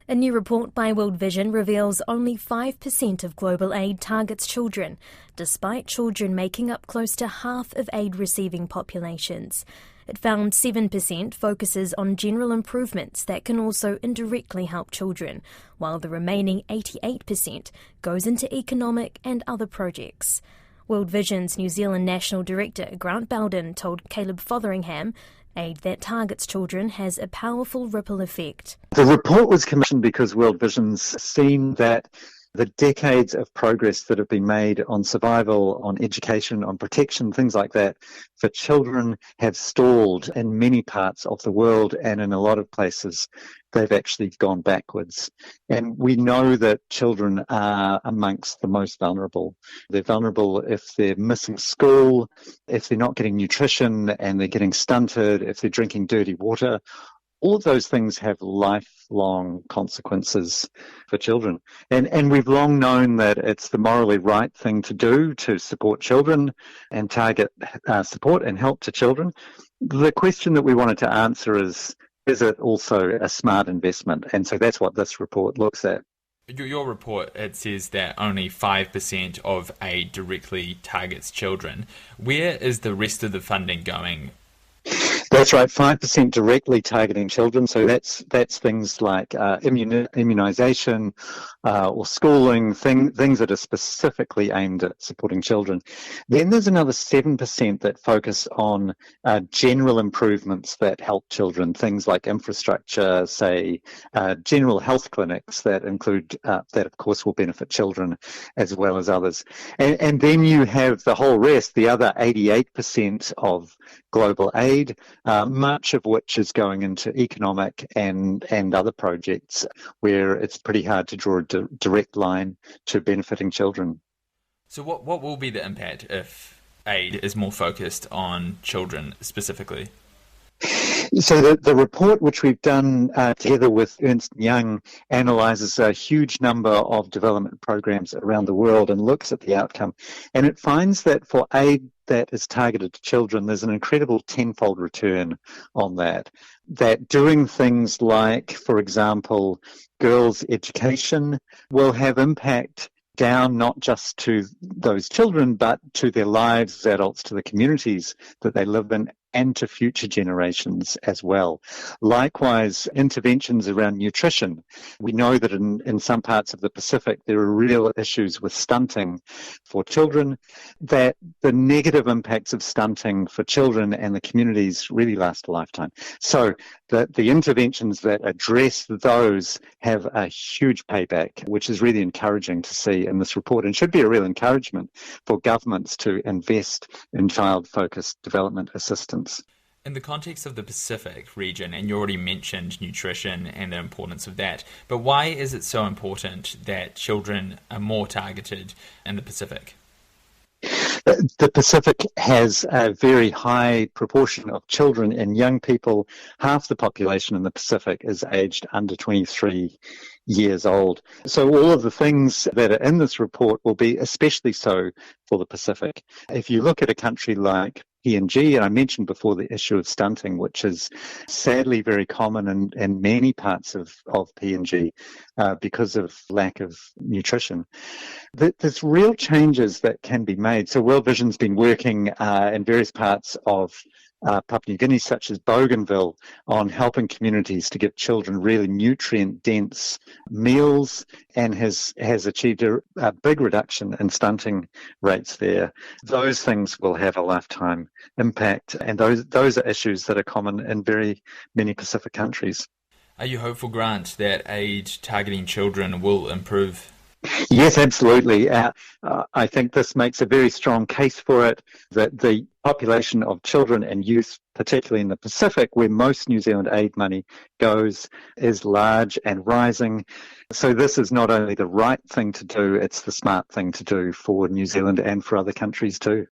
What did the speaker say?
A new report by World Vision reveals only 5% of global aid targets children, despite children making up close to half of aid-receiving populations. It found 7% focuses on general improvements that can also indirectly help children, while the remaining 88% goes into economic and other projects. World Vision's New Zealand National Director Grant Bowden told Caleb Fotheringham aid that targets children has a powerful ripple effect. The report was commissioned because World Vision's seen that the decades of progress that have been made on survival, on education, on protection, things like that, for children have stalled in many parts of the world, and in a lot of places they've actually gone backwards. And we know that children are amongst the most vulnerable. They're vulnerable if they're missing school, if they're not getting nutrition and they're getting stunted, if they're drinking dirty water. All of those things have lifelong consequences for children. And we've long known that it's the morally right thing to do to support children and target support and help to children. The question that we wanted to answer is it also a smart investment? And so that's what this report looks at. Your report, it says that only 5% of aid directly targets children. Where is the rest of the funding going? That's right, 5% directly targeting children. So that's things like immunisation or schooling, things that are specifically aimed at supporting children. Then there's another 7% that focus on general improvements that help children, things like infrastructure, say general health clinics that include, that of course will benefit children as well as others. And then you have the whole rest, the other 88% of global aid, much of which is going into economic and other projects where it's pretty hard to draw a direct line to benefiting children. So what will be the impact if aid is more focused on children specifically? So the report, which we've done together with Ernst & Young, analyses a huge number of development programs around the world and looks at the outcome. And it finds that for aid that is targeted to children, there's an incredible tenfold return on that. That doing things like, for example, girls' education will have impact down not just to those children, but to their lives as adults, to the communities that they live in, and to future generations as well. Likewise, interventions around nutrition. We know that in some parts of the Pacific, there are real issues with stunting for children, that the negative impacts of stunting for children and the communities really last a lifetime. So the interventions that address those have a huge payback, which is really encouraging to see in this report, and should be a real encouragement for governments to invest in child-focused development assistance. In the context of the Pacific region, and you already mentioned nutrition and the importance of that, but why is it so important that children are more targeted in the Pacific? The Pacific has a very high proportion of children and young people. Half the population in the Pacific is aged under 23 years old. So all of the things that are in this report will be especially so for the Pacific. If you look at a country like PNG, and I mentioned before the issue of stunting, which is sadly very common in many parts of PNG because of lack of nutrition. There's real changes that can be made. So World Vision's been working in various parts of Papua New Guinea, such as Bougainville, on helping communities to give children really nutrient-dense meals, and has achieved a big reduction in stunting rates there. Those things will have a lifetime impact, and those are issues that are common in very many Pacific countries. Are you hopeful, Grant, that aid targeting children will improve? Yes, absolutely. I think this makes a very strong case for it, that the population of children and youth, particularly in the Pacific, where most New Zealand aid money goes, is large and rising. So this is not only the right thing to do, it's the smart thing to do for New Zealand and for other countries too.